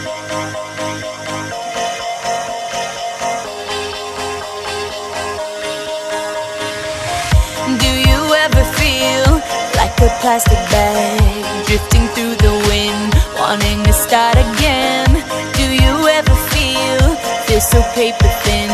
Do you ever feel like a plastic bag drifting through the wind, wanting to start again? Do you ever feel so paper thin,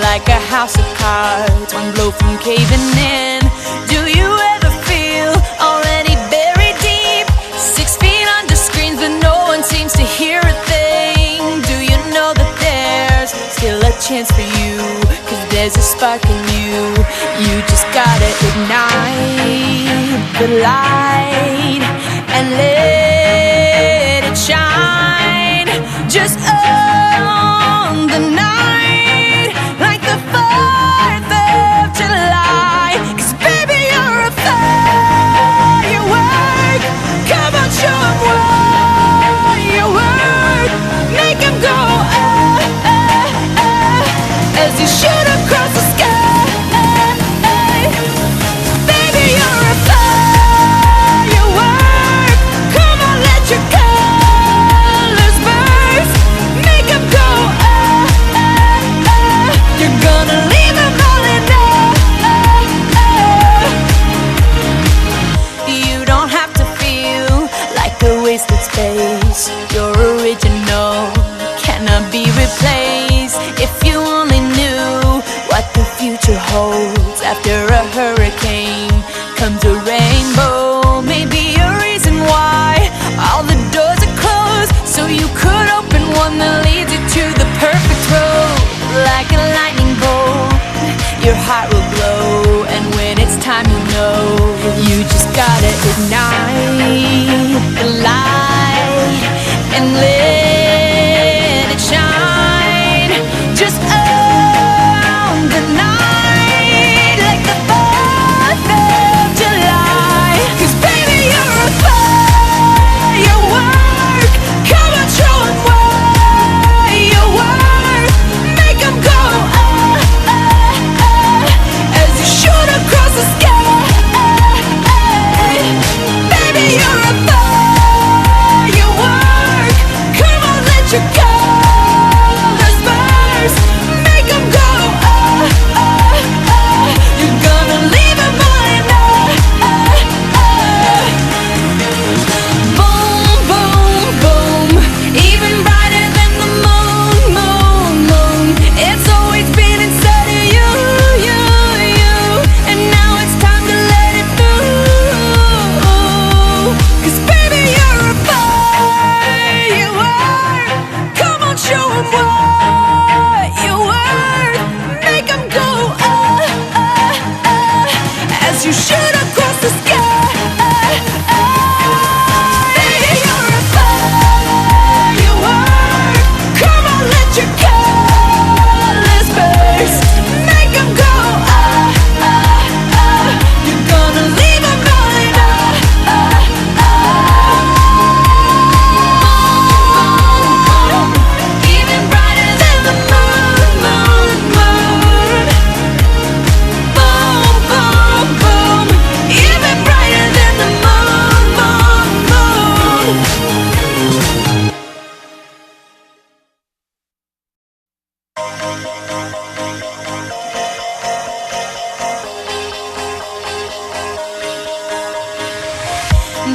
like a house of cards, one blow from caving in? Do you ever feel already buried deep, 6 feet under screens, but no one seems to hear a thing? Do you know that there's still a chance for you? 'Cause there's a spark in you. You just gotta ignite the light and let it shine. Just on the night, like the 4th of July. 'Cause baby, you're a firework. Come on, show 'em what you work. Make 'em go as you shoot across the sky. Baby, you're a firework. Come on, let your colors burst. Make 'em go you're gonna leave 'em all in You don't have to feel like a wasted space. You're original, cannot be replaced. If you only knew what the future holds. After a hurricane comes a rainbow. Maybe a reason why all the doors are closed, so you could open one that leads you to the perfect road. Like a lightning bolt, your heart will glow, and when it's time, you'll know. You just gotta ignite the light and let it shine. Just on the night, like the 4th of July. 'Cause baby, you're a firework. Come on, show 'em what you work. Make 'em go as you shoot across the sky. Baby, you're a firework. Come on, let your colors burst. Make 'em go you're gonna leave 'em all in Boom, boom, boom. Even brighter than the moon, moon, moon. It's always been inside of you, you, you. And now it's time to let it through. 'Cause baby, you're a firework. Come on, show 'em what you worth. Make 'em go as you shoot across the sky. Baby, you're a firework. Come on, let your colors burst. Make 'em go you're gonna leave 'em all in Even brighter than the moon, moon, moon. Boom, boom, boom. Even brighter than the moon, moon, moon.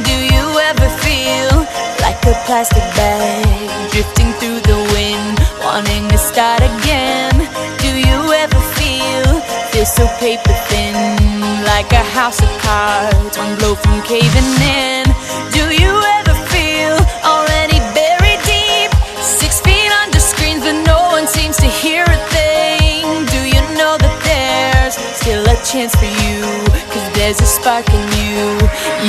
Do you ever feel like a plastic bag drifting through the wind, wanting to start again? Do you ever feel so paper thin, like a house of cards, one blow from caving in? Do you ever feel already buried deep, 6 feet under screens, but no one seems to hear a thing? Do you know that there's still a chance for you? 'Cause there's a spark in you.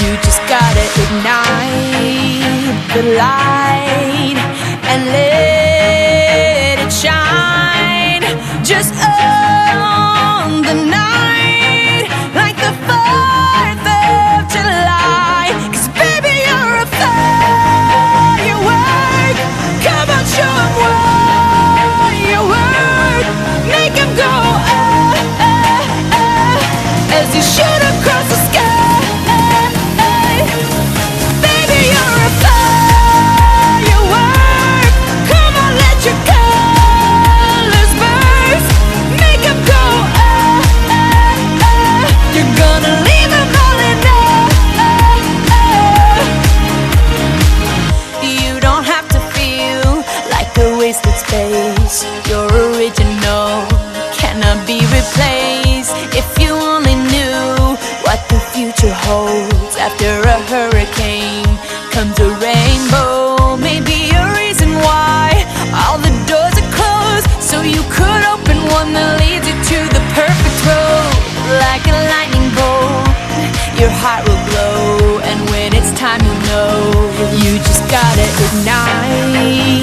You just gotta ignite the light and let it shine. Just on the night, like the 4th of July. 'Cause baby, you're a firework. Come on, show 'em what you work. Make 'em go as you shoot across the sky. Baby, you're a firework. know. You just gotta ignite.